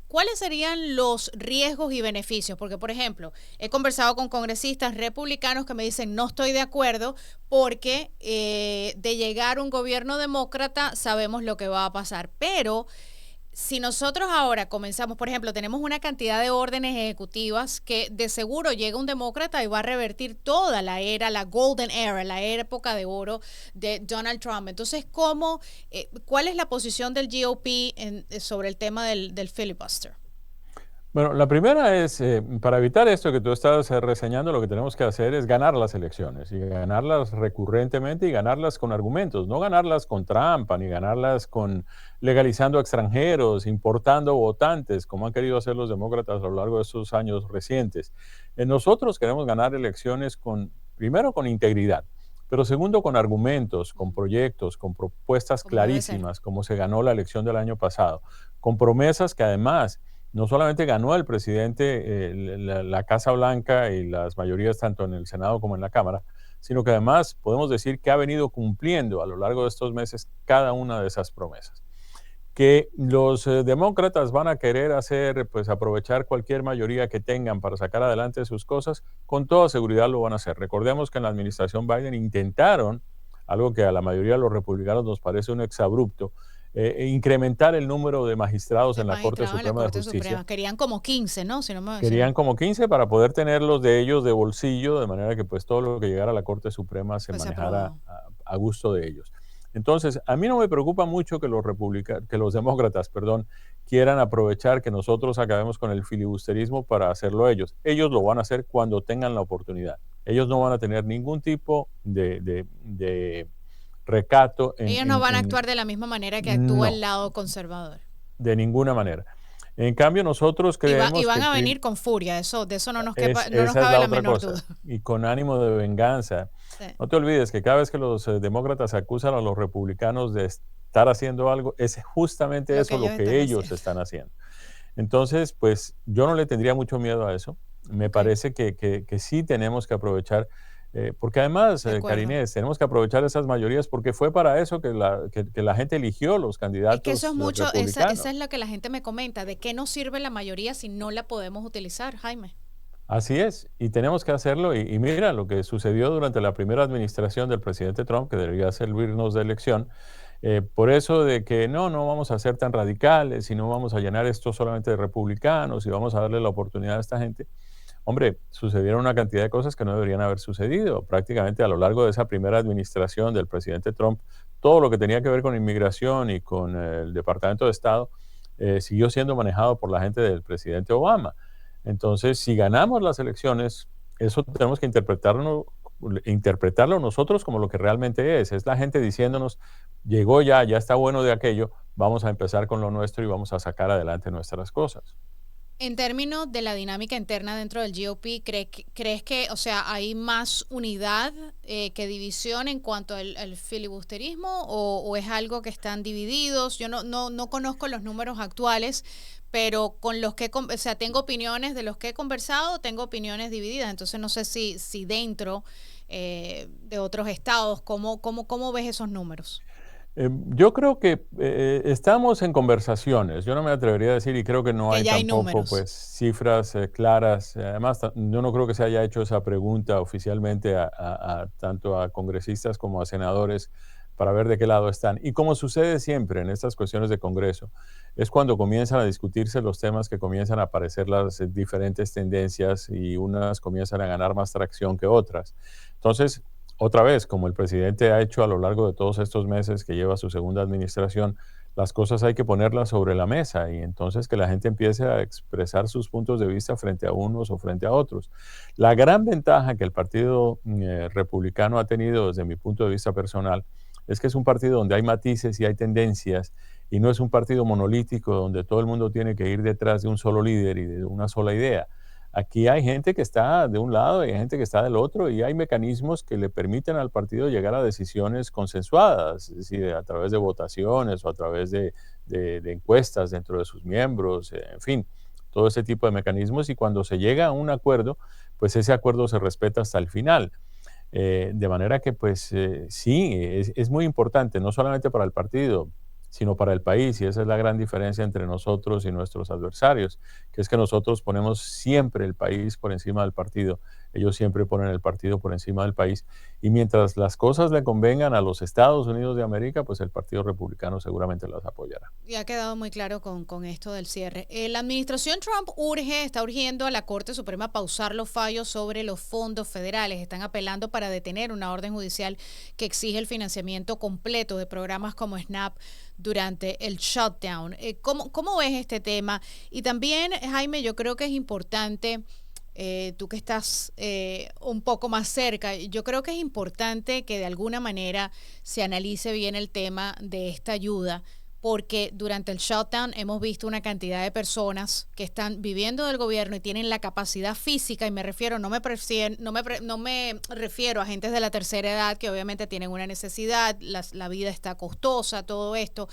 ¿Cuáles serían los riesgos y beneficios? Porque, por ejemplo, he conversado con congresistas republicanos que me dicen no estoy de acuerdo porque de llegar un gobierno demócrata sabemos lo que va a pasar, pero si nosotros ahora comenzamos, por ejemplo, tenemos una cantidad de órdenes ejecutivas que de seguro llega un demócrata y va a revertir toda la era, la golden era, la época de oro de Donald Trump. Entonces, ¿cuál es la posición del GOP sobre el tema del filibuster? Bueno, la primera es, para evitar esto que tú estás reseñando, lo que tenemos que hacer es ganar las elecciones y ganarlas recurrentemente y ganarlas con argumentos, no ganarlas con trampa ni ganarlas con legalizando a extranjeros, importando votantes, como han querido hacer los demócratas a lo largo de estos años recientes. Nosotros queremos ganar elecciones primero con integridad, pero segundo con argumentos, con proyectos, con propuestas clarísimas, como se ganó la elección del año pasado, con promesas que además no solamente ganó el presidente la Casa Blanca y las mayorías tanto en el Senado como en la Cámara, sino que además podemos decir que ha venido cumpliendo a lo largo de estos meses cada una de esas promesas. Que los demócratas van a querer hacer, pues aprovechar cualquier mayoría que tengan para sacar adelante sus cosas, con toda seguridad lo van a hacer. Recordemos que en la administración Biden intentaron, algo que a la mayoría de los republicanos nos parece un exabrupto, incrementar el número de magistrados en la Corte Suprema de Justicia. Querían como 15, ¿no? Si no me Querían como 15 para poder tenerlos de ellos de bolsillo, de manera que pues todo lo que llegara a la Corte Suprema se manejara a gusto de ellos. Entonces, a mí no me preocupa mucho que los demócratas, quieran aprovechar que nosotros acabemos con el filibusterismo para hacerlo ellos. Ellos lo van a hacer cuando tengan la oportunidad. Ellos no van a tener ningún tipo de recato. Ellos no van a actuar de la misma manera que actúa el lado conservador. De ninguna manera. En cambio, nosotros creemos y van a venir con furia, de eso no nos cabe la menor duda. Y con ánimo de venganza. Sí. No te olvides que cada vez que los demócratas acusan a los republicanos de estar haciendo algo, es justamente eso lo que ellos están haciendo. Entonces, pues yo no le tendría mucho miedo a eso. Me parece que sí tenemos que aprovechar, porque además, Karine, tenemos que aprovechar esas mayorías porque fue para eso que la gente eligió los candidatos. Es que eso es mucho, esa es lo que la gente me comenta, ¿de qué nos sirve la mayoría si no la podemos utilizar, Jaime? Así es, y tenemos que hacerlo. Y mira lo que sucedió durante la primera administración del presidente Trump, que debería servirnos de lección. Por eso de que no vamos a ser tan radicales y no vamos a llenar esto solamente de republicanos y vamos a darle la oportunidad a esta gente. Hombre, sucedieron una cantidad de cosas que no deberían haber sucedido. Prácticamente a lo largo de esa primera administración del presidente Trump, todo lo que tenía que ver con inmigración y con el Departamento de Estado siguió siendo manejado por la gente del presidente Obama. Entonces, si ganamos las elecciones, eso tenemos que interpretarlo nosotros como lo que realmente es. Es la gente diciéndonos, llegó ya está bueno de aquello, vamos a empezar con lo nuestro y vamos a sacar adelante nuestras cosas. En términos de la dinámica interna dentro del GOP, ¿crees que, o sea, hay más unidad que división en cuanto al filibusterismo o es algo que están divididos? Yo no conozco los números actuales, pero con los que, o sea, tengo opiniones de los que he conversado, tengo opiniones divididas, entonces no sé si dentro de otros estados, ¿cómo ves esos números? Yo creo que estamos en conversaciones. Yo no me atrevería a decir, y creo que no hay tampoco pues, cifras claras. Además, yo no creo que se haya hecho esa pregunta oficialmente tanto a congresistas como a senadores para ver de qué lado están. Y como sucede siempre en estas cuestiones de Congreso, es cuando comienzan a discutirse los temas que comienzan a aparecer las diferentes tendencias y unas comienzan a ganar más tracción que otras. Entonces, otra vez, como el presidente ha hecho a lo largo de todos estos meses que lleva su segunda administración, las cosas hay que ponerlas sobre la mesa y entonces que la gente empiece a expresar sus puntos de vista frente a unos o frente a otros. La gran ventaja que el Partido Republicano ha tenido desde mi punto de vista personal es que es un partido donde hay matices y hay tendencias y no es un partido monolítico donde todo el mundo tiene que ir detrás de un solo líder y de una sola idea. Aquí hay gente que está de un lado y hay gente que está del otro y hay mecanismos que le permiten al partido llegar a decisiones consensuadas, es decir, a través de votaciones o a través de encuestas dentro de sus miembros, en fin, todo ese tipo de mecanismos y cuando se llega a un acuerdo, pues ese acuerdo se respeta hasta el final. De manera que pues sí, es muy importante, no solamente para el partido, sino para el país, y esa es la gran diferencia entre nosotros y nuestros adversarios, que es que nosotros ponemos siempre el país por encima del partido, ellos siempre ponen el partido por encima del país, y mientras las cosas le convengan a los Estados Unidos de América, pues el Partido Republicano seguramente las apoyará. Y ha quedado muy claro con esto del cierre. La administración Trump está urgiendo a la Corte Suprema a pausar los fallos sobre los fondos federales, están apelando para detener una orden judicial que exige el financiamiento completo de programas como SNAP durante el shutdown. ¿Cómo ves este tema? Y también, Jaime, yo creo que es importante, tú que estás un poco más cerca, yo creo que es importante que de alguna manera se analice bien el tema de esta ayuda, porque durante el shutdown hemos visto una cantidad de personas que están viviendo del gobierno y tienen la capacidad física, y me refiero, no me refiero a gente de la tercera edad que obviamente tienen una necesidad, la vida está costosa, todo esto,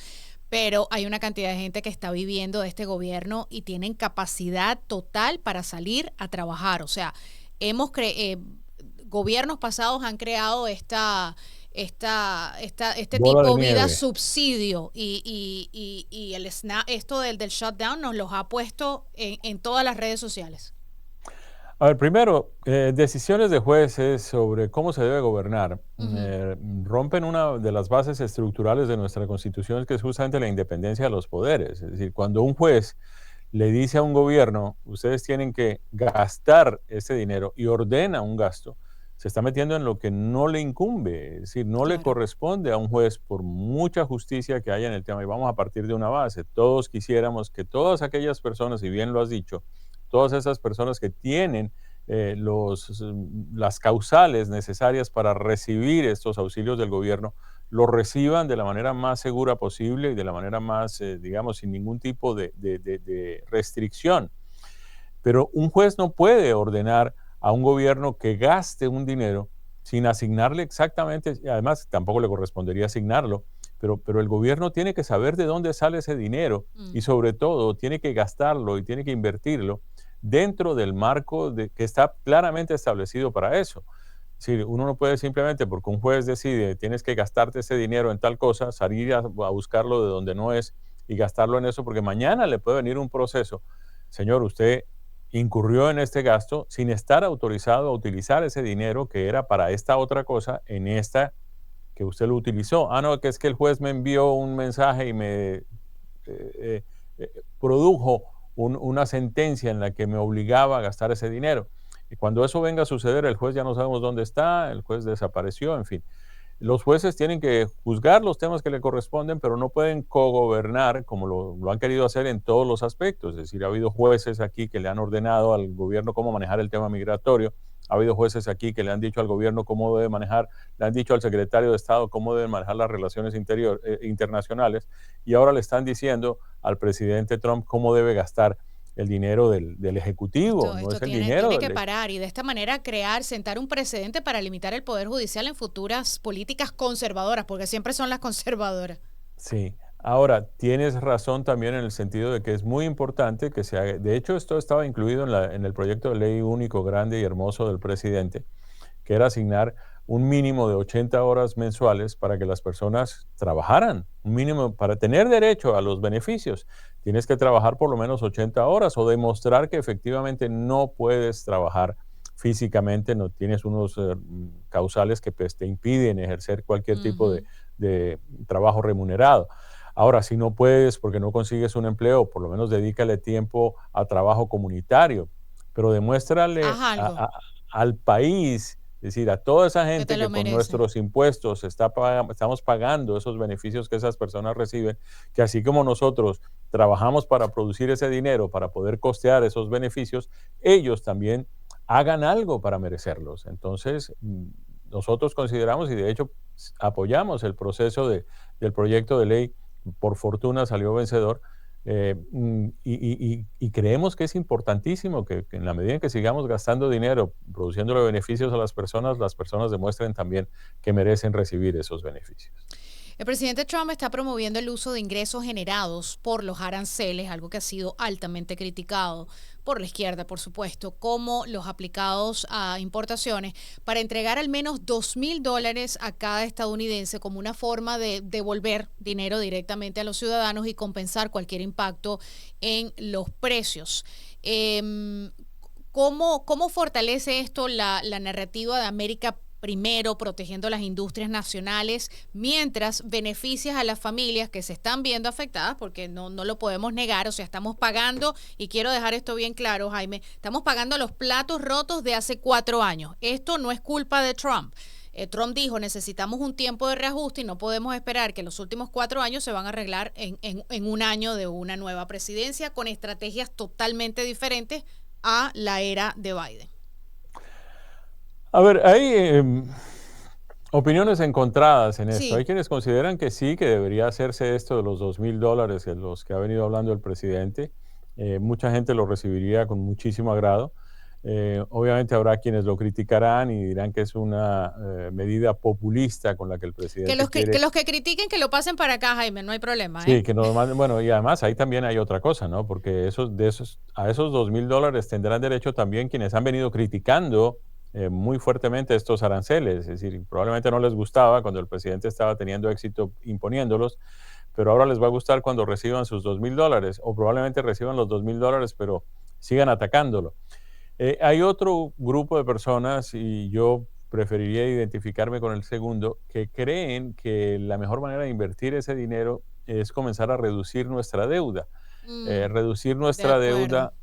pero hay una cantidad de gente que está viviendo de este gobierno y tienen capacidad total para salir a trabajar. O sea, gobiernos pasados han creado este tipo de vida subsidio y el SNAP, esto del shutdown nos los ha puesto en todas las redes sociales. A ver, primero, decisiones de jueces sobre cómo se debe gobernar rompen una de las bases estructurales de nuestra Constitución, que es justamente la independencia de los poderes. Es decir, cuando un juez le dice a un gobierno, ustedes tienen que gastar ese dinero y ordena un gasto, se está metiendo en lo que no le incumbe, es decir, no le corresponde a un juez por mucha justicia que haya en el tema. Y vamos a partir de una base. Todos quisiéramos que todas aquellas personas, y bien lo has dicho, todas esas personas que tienen las causales necesarias para recibir estos auxilios del gobierno, lo reciban de la manera más segura posible y de la manera más, digamos, sin ningún tipo de restricción. Pero un juez no puede ordenar a un gobierno que gaste un dinero sin asignarle exactamente, y además tampoco le correspondería asignarlo, pero el gobierno tiene que saber de dónde sale ese dinero y sobre todo tiene que gastarlo y tiene que invertirlo dentro del marco que está claramente establecido para eso. Es decir, uno no puede simplemente porque un juez decide tienes que gastarte ese dinero en tal cosa, salir a buscarlo de donde no es y gastarlo en eso, porque mañana le puede venir un proceso. Señor, usted incurrió en este gasto sin estar autorizado a utilizar ese dinero que era para esta otra cosa en esta que usted lo utilizó. Ah, no, que es que el juez me envió un mensaje y me produjo una sentencia en la que me obligaba a gastar ese dinero. Y cuando eso venga a suceder, el juez ya no sabemos dónde está, el juez desapareció, en fin. Los jueces tienen que juzgar los temas que le corresponden, pero no pueden cogobernar como lo han querido hacer en todos los aspectos. Es decir, ha habido jueces aquí que le han ordenado al gobierno cómo manejar el tema migratorio, ha habido jueces aquí que le han dicho al gobierno cómo debe manejar, le han dicho al secretario de Estado cómo deben manejar las relaciones internacionales, y ahora le están diciendo al presidente Trump cómo debe gastar el dinero del Ejecutivo, no es el dinero tiene que parar y de esta manera sentar un precedente para limitar el Poder Judicial en futuras políticas conservadoras, porque siempre son las conservadoras. Sí, ahora tienes razón también en el sentido de que es muy importante que se haga. De hecho, esto estaba incluido en el proyecto de ley único, grande y hermoso del presidente, que era asignar un mínimo de 80 horas mensuales para que las personas trabajaran, un mínimo para tener derecho a los beneficios. Tienes que trabajar por lo menos 80 horas o demostrar que efectivamente no puedes trabajar físicamente, no tienes unos causales que pues, te impiden ejercer cualquier tipo de trabajo remunerado. Ahora, si no puedes porque no consigues un empleo, por lo menos dedícale tiempo a trabajo comunitario, pero demuéstrale al país, es decir, a toda esa gente que con nuestros impuestos estamos pagando esos beneficios que esas personas reciben, que así como nosotros trabajamos para producir ese dinero, para poder costear esos beneficios, ellos también hagan algo para merecerlos. Entonces, nosotros consideramos y de hecho apoyamos el proceso del proyecto de ley, por fortuna salió vencedor, y creemos que es importantísimo que en la medida en que sigamos gastando dinero, produciéndole beneficios a las personas demuestren también que merecen recibir esos beneficios. El presidente Trump está promoviendo el uso de ingresos generados por los aranceles, algo que ha sido altamente criticado por la izquierda, por supuesto, como los aplicados a importaciones, para entregar al menos $2,000 a cada estadounidense como una forma de devolver dinero directamente a los ciudadanos y compensar cualquier impacto en los precios. ¿Cómo fortalece esto la narrativa de América primero, protegiendo las industrias nacionales, mientras beneficias a las familias que se están viendo afectadas, porque no lo podemos negar? O sea, estamos pagando, y quiero dejar esto bien claro, Jaime, estamos pagando los platos rotos de hace 4 años. Esto no es culpa de Trump. Trump dijo, necesitamos un tiempo de reajuste y no podemos esperar que los últimos 4 años se van a arreglar en un año de una nueva presidencia con estrategias totalmente diferentes a la era de Biden. A ver, hay opiniones encontradas en esto. Sí. Hay quienes consideran que sí, que debería hacerse esto de los $2,000, de los que ha venido hablando el presidente. Mucha gente lo recibiría con muchísimo agrado. Obviamente habrá quienes lo criticarán y dirán que es una medida populista con la que el presidente que los que critiquen que lo pasen para acá, Jaime, no hay problema. Sí, que no manden. Bueno, y además ahí también hay otra cosa, ¿no? Porque a esos $2,000 tendrán derecho también quienes han venido criticando muy fuertemente estos aranceles. Es decir, probablemente no les gustaba cuando el presidente estaba teniendo éxito imponiéndolos, pero ahora les va a gustar cuando reciban sus $2,000, o probablemente reciban los $2,000, pero sigan atacándolo. Hay otro grupo de personas, y yo preferiría identificarme con el segundo, que creen que la mejor manera de invertir ese dinero es comenzar a reducir nuestra deuda. Reducir nuestra deuda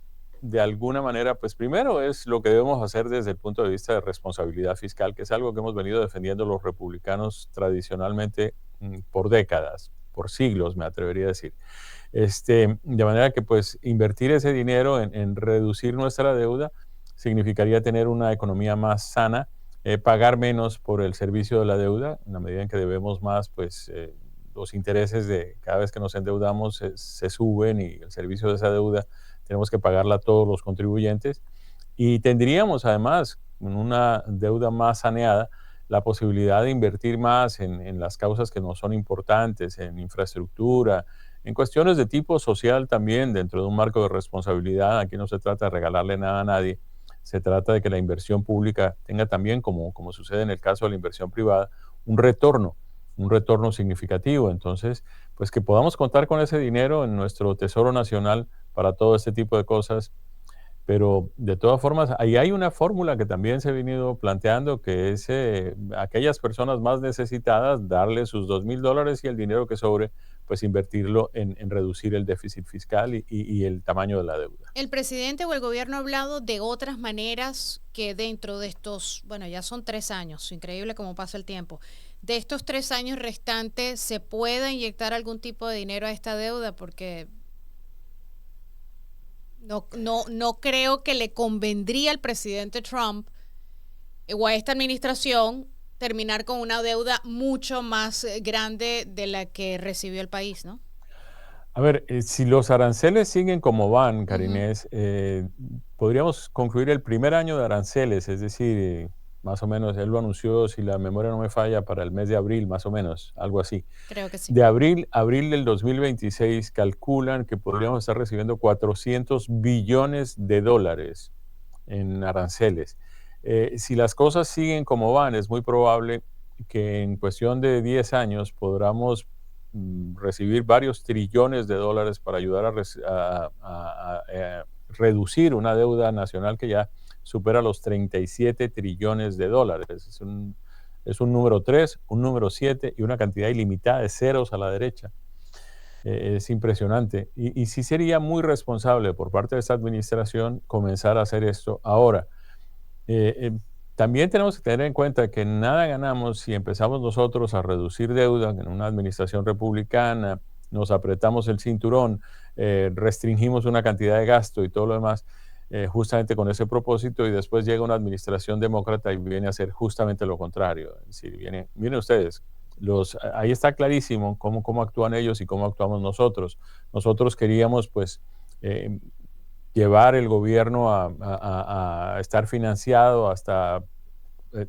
de alguna manera, pues primero es lo que debemos hacer desde el punto de vista de responsabilidad fiscal, que es algo que hemos venido defendiendo los republicanos tradicionalmente por décadas, por siglos, me atrevería a decir. De manera que pues invertir ese dinero en reducir nuestra deuda significaría tener una economía más sana, pagar menos por el servicio de la deuda, en la medida en que debemos más, pues los intereses de cada vez que nos endeudamos se suben y el servicio de esa deuda tenemos que pagarla a todos los contribuyentes. Y tendríamos además, con una deuda más saneada, la posibilidad de invertir más en las causas que nos son importantes, en infraestructura, en cuestiones de tipo social también, dentro de un marco de responsabilidad. Aquí no se trata de regalarle nada a nadie, se trata de que la inversión pública tenga también, como sucede en el caso de la inversión privada, un retorno significativo. Entonces, pues que podamos contar con ese dinero en nuestro tesoro nacional para todo este tipo de cosas. Pero de todas formas, ahí hay una fórmula que también se ha venido planteando, que es aquellas personas más necesitadas, darle sus $2,000 y el dinero que sobre, pues invertirlo en reducir el déficit fiscal y el tamaño de la deuda. El presidente o el gobierno ha hablado de otras maneras que dentro de estos, bueno, ya son 3 años, increíble cómo pasa el tiempo, de estos 3 años restantes se pueda inyectar algún tipo de dinero a esta deuda, porque no creo que le convendría al presidente Trump o a esta administración terminar con una deuda mucho más grande de la que recibió el país, ¿no? A ver, si los aranceles siguen como van, Karinés, podríamos concluir el primer año de aranceles, es decir, más o menos, él lo anunció, si la memoria no me falla, para el mes de abril, más o menos, algo así. Creo que sí. De abril del 2026 calculan que podríamos estar recibiendo $400 billones en aranceles. Si las cosas siguen como van, es muy probable que en cuestión de 10 años podamos recibir varios trillones de dólares para ayudar a reducir una deuda nacional que ya supera los 37 trillones de dólares. Es un número 3, un número 7 y una cantidad ilimitada de ceros a la derecha. Es impresionante. Y sí sería muy responsable por parte de esta administración comenzar a hacer esto ahora. También tenemos que tener en cuenta que nada ganamos si empezamos nosotros a reducir deuda en una administración republicana, nos apretamos el cinturón, restringimos una cantidad de gasto y todo lo demás, justamente con ese propósito, y después llega una administración demócrata y viene a hacer justamente lo contrario. Es decir, miren ustedes, ahí está clarísimo cómo actúan ellos y cómo actuamos nosotros. Nosotros queríamos, pues, llevar el gobierno a estar financiado hasta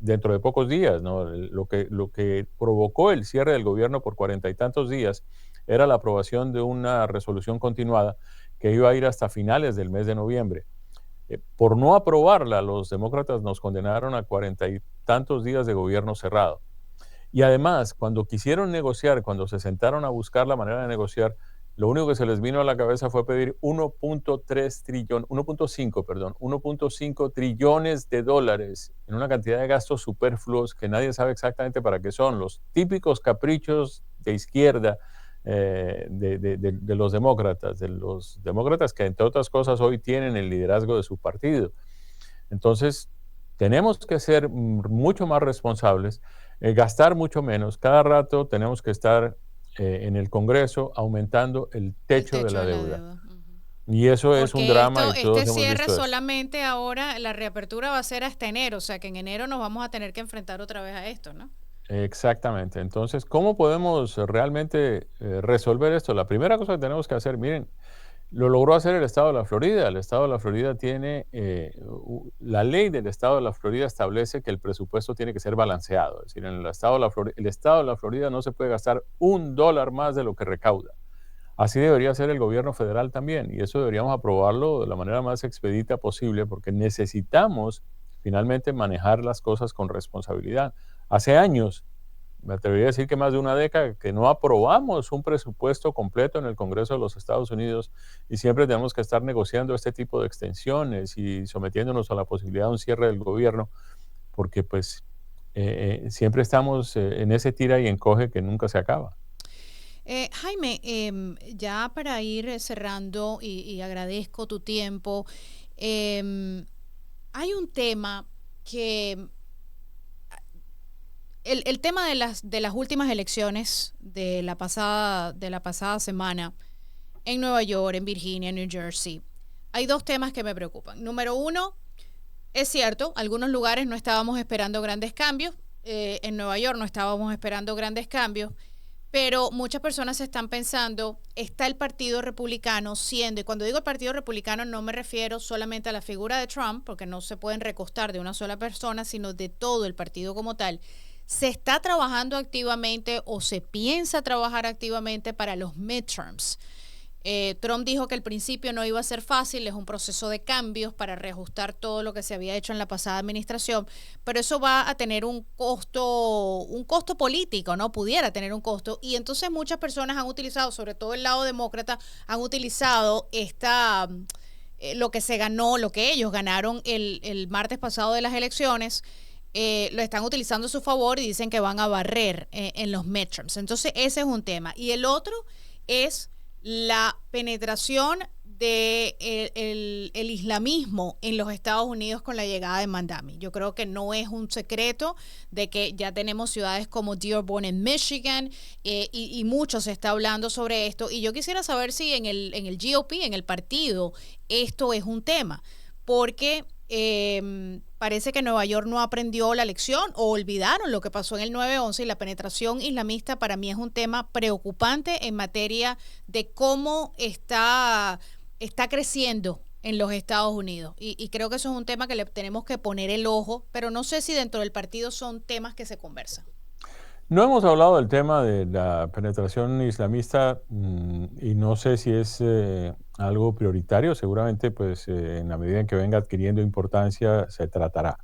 dentro de pocos días, ¿no? Lo que provocó el cierre del gobierno por 40 y tantos días era la aprobación de una resolución continuada que iba a ir hasta finales del mes de noviembre. Por no aprobarla, los demócratas nos condenaron a 40 y tantos días de gobierno cerrado. Y además, cuando quisieron negociar, cuando se sentaron a buscar la manera de negociar, lo único que se les vino a la cabeza fue pedir 1.5 trillones de dólares en una cantidad de gastos superfluos que nadie sabe exactamente para qué son. Los típicos caprichos de izquierda de los demócratas que entre otras cosas hoy tienen el liderazgo de su partido. Entonces, tenemos que ser mucho más responsables, gastar mucho menos. Cada rato tenemos que estar en el Congreso aumentando el techo de la deuda. Y eso es un drama. Este cierre solamente ahora, la reapertura va a ser hasta enero, o sea que en enero nos vamos a tener que enfrentar otra vez a esto, ¿no? Exactamente. Entonces, ¿cómo podemos realmente resolver esto? La primera cosa que tenemos que hacer, miren, lo logró hacer el estado de la Florida. El estado de la Florida tiene, la ley del estado de la Florida establece que el presupuesto tiene que ser balanceado. Es decir, en el estado de la Florida no se puede gastar $1 más de lo que recauda. Así debería ser el gobierno federal también, y eso deberíamos aprobarlo de la manera más expedita posible, porque necesitamos finalmente manejar las cosas con responsabilidad. Hace años, me atrevería a decir que más de una década, que no aprobamos un presupuesto completo en el Congreso de los Estados Unidos, y siempre tenemos que estar negociando este tipo de extensiones y sometiéndonos a la posibilidad de un cierre del gobierno, porque pues siempre estamos en ese tira y encoge que nunca se acaba. Jaime, ya para ir cerrando y agradezco tu tiempo, Hay un tema que... El tema de las últimas elecciones de la pasada semana en Nueva York, en Virginia, en New Jersey, hay dos temas que me preocupan. Número uno, es cierto, algunos lugares no estábamos esperando grandes cambios. En Nueva York no estábamos esperando grandes cambios, pero muchas personas están pensando, está el Partido Republicano siendo, y cuando digo el Partido Republicano no me refiero solamente a la figura de Trump, porque no se pueden recostar de una sola persona, sino de todo el partido como tal. Se está trabajando activamente o se piensa trabajar activamente para los midterms. Trump dijo que al principio no iba a ser fácil, es un proceso de cambios para reajustar todo lo que se había hecho en la pasada administración, pero eso va a tener un costo político, ¿no? Pudiera tener un costo, y entonces muchas personas han utilizado, sobre todo el lado demócrata, han utilizado lo que se ganó, lo que ellos ganaron el martes pasado de las elecciones, lo están utilizando a su favor y dicen que van a barrer en los midterms. Entonces ese es un tema. Y el otro es la penetración del islamismo en los Estados Unidos con la llegada de Mamdani. Yo creo que no es un secreto de que ya tenemos ciudades como Dearborn en Michigan, y mucho se está hablando sobre esto. Y yo quisiera saber si en el GOP, en el partido, esto es un tema, porque parece que Nueva York no aprendió la lección o olvidaron lo que pasó en el 9/11, y la penetración islamista para mí es un tema preocupante en materia de cómo está creciendo en los Estados Unidos, y creo que eso es un tema que le tenemos que poner el ojo, pero no sé si dentro del partido son temas que se conversan. No hemos hablado del tema de la penetración islamista y no sé si es algo prioritario. Seguramente, pues, en la medida en que venga adquiriendo importancia, se tratará.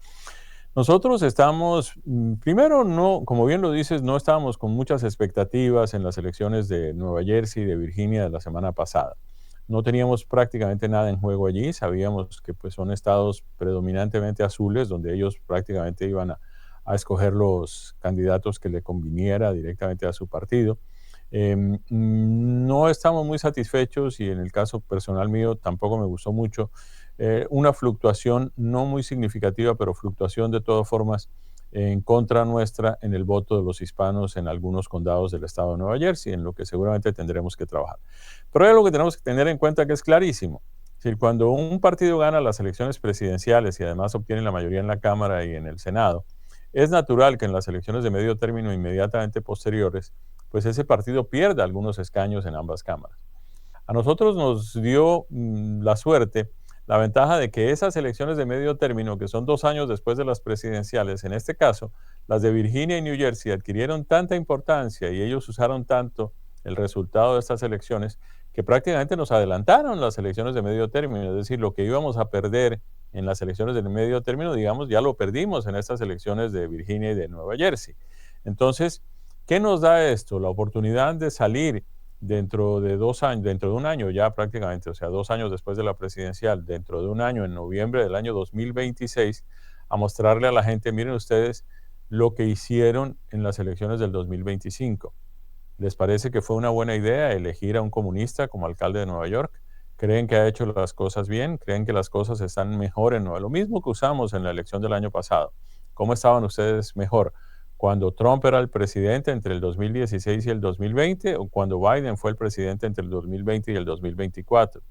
Nosotros estamos, primero, no, como bien lo dices, no estábamos con muchas expectativas en las elecciones de Nueva Jersey y de Virginia de la semana pasada. No teníamos prácticamente nada en juego allí. Sabíamos que, pues, son estados predominantemente azules, donde ellos prácticamente iban a escoger los candidatos que le conviniera directamente a su partido. No estamos muy satisfechos, y en el caso personal mío tampoco me gustó mucho una fluctuación no muy significativa, pero fluctuación de todas formas en contra nuestra en el voto de los hispanos en algunos condados del estado de Nueva Jersey, en lo que seguramente tendremos que trabajar. Pero hay algo que tenemos que tener en cuenta que es clarísimo. Es decir, cuando un partido gana las elecciones presidenciales y además obtiene la mayoría en la Cámara y en el Senado, es natural que en las elecciones de medio término inmediatamente posteriores, pues ese partido pierda algunos escaños en ambas cámaras. A nosotros nos dio la suerte, la ventaja de que esas elecciones de medio término, que son 2 años después de las presidenciales, en este caso, las de Virginia y New Jersey adquirieron tanta importancia y ellos usaron tanto el resultado de estas elecciones que prácticamente nos adelantaron las elecciones de medio término. Es decir, lo que íbamos a perder en las elecciones del medio término, digamos, ya lo perdimos en estas elecciones de Virginia y de Nueva Jersey. Entonces, ¿qué nos da esto? La oportunidad de salir dentro de 2 años, dentro de un año ya prácticamente, o sea, 2 años después de la presidencial, dentro de un año, en noviembre del año 2026, a mostrarle a la gente, miren ustedes lo que hicieron en las elecciones del 2025. ¿Les parece que fue una buena idea elegir a un comunista como alcalde de Nueva York? ¿Creen que ha hecho las cosas bien? ¿Creen que las cosas están mejor en Nueva York? Lo mismo que usamos en la elección del año pasado. ¿Cómo estaban ustedes mejor? ¿Cuando Trump era el presidente entre el 2016 y el 2020 o cuando Biden fue el presidente entre el 2020 y el 2024?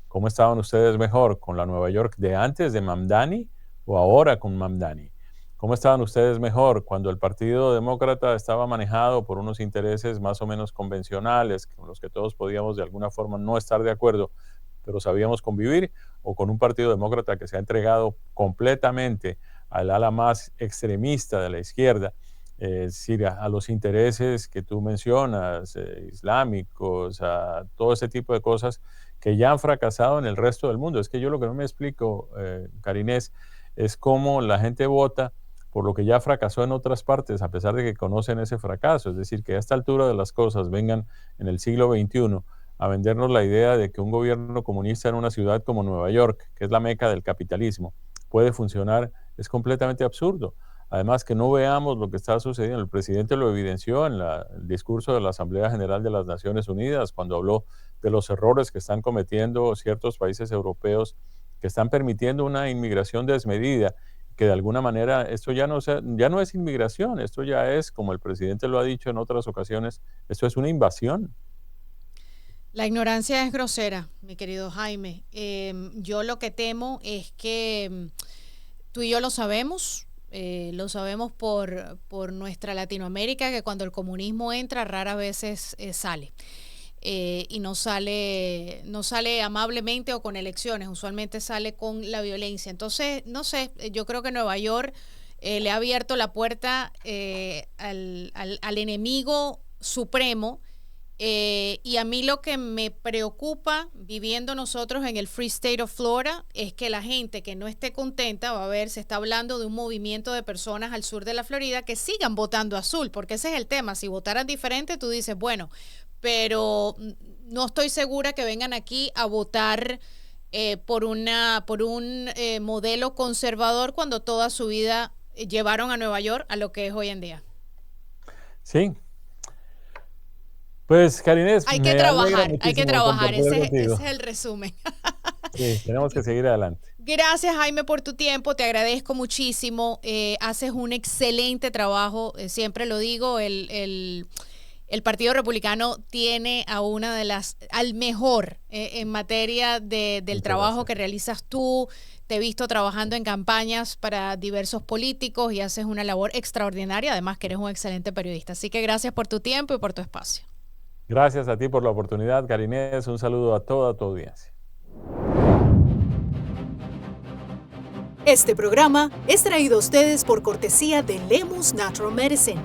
¿Cómo estaban ustedes mejor? ¿Con la Nueva York de antes de Mamdani o ahora con Mamdani? ¿Cómo estaban ustedes mejor cuando el Partido Demócrata estaba manejado por unos intereses más o menos convencionales, con los que todos podíamos de alguna forma no estar de acuerdo, pero sabíamos convivir, o con un Partido Demócrata que se ha entregado completamente al ala más extremista de la izquierda, es decir, a los intereses que tú mencionas, islámicos, a todo ese tipo de cosas que ya han fracasado en el resto del mundo? Es que yo lo que no me explico, Karinés, es cómo la gente vota por lo que ya fracasó en otras partes, a pesar de que conocen ese fracaso. Es decir, que a esta altura de las cosas vengan en el siglo XXI a vendernos la idea de que un gobierno comunista en una ciudad como Nueva York, que es la meca del capitalismo, puede funcionar, es completamente absurdo. Además, que no veamos lo que está sucediendo. El presidente lo evidenció en el discurso de la Asamblea General de las Naciones Unidas, cuando habló de los errores que están cometiendo ciertos países europeos que están permitiendo una inmigración desmedida, que de alguna manera esto ya no es inmigración, esto ya es, como el presidente lo ha dicho en otras ocasiones, esto es una invasión. La ignorancia es grosera, mi querido Jaime. Yo lo que temo es que tú y yo lo sabemos por nuestra Latinoamérica, que cuando el comunismo entra raras veces sale. Y no sale amablemente o con elecciones, usualmente sale con la violencia. Entonces, no sé, yo creo que Nueva York le ha abierto la puerta al enemigo supremo. Y a mí lo que me preocupa viviendo nosotros en el Free State of Florida es que la gente que no esté contenta, se está hablando de un movimiento de personas al sur de la Florida que sigan votando azul, porque ese es el tema. Si votaran diferente, tú dices, bueno, pero no estoy segura que vengan aquí a votar por un modelo conservador cuando toda su vida llevaron a Nueva York a lo que es hoy en día. Sí. Pues, Karines, hay que trabajar, ese es el resumen. Sí, tenemos que seguir adelante. Gracias, Jaime, por tu tiempo, te agradezco muchísimo, haces un excelente trabajo, siempre lo digo, el Partido Republicano tiene al mejor en materia del trabajo que realizas tú. Te he visto trabajando en campañas para diversos políticos y haces una labor extraordinaria, además que eres un excelente periodista. Así que gracias por tu tiempo y por tu espacio. Gracias a ti por la oportunidad, Karines. Un saludo a toda tu audiencia. Este programa es traído a ustedes por cortesía de Lemus Natural Medicine.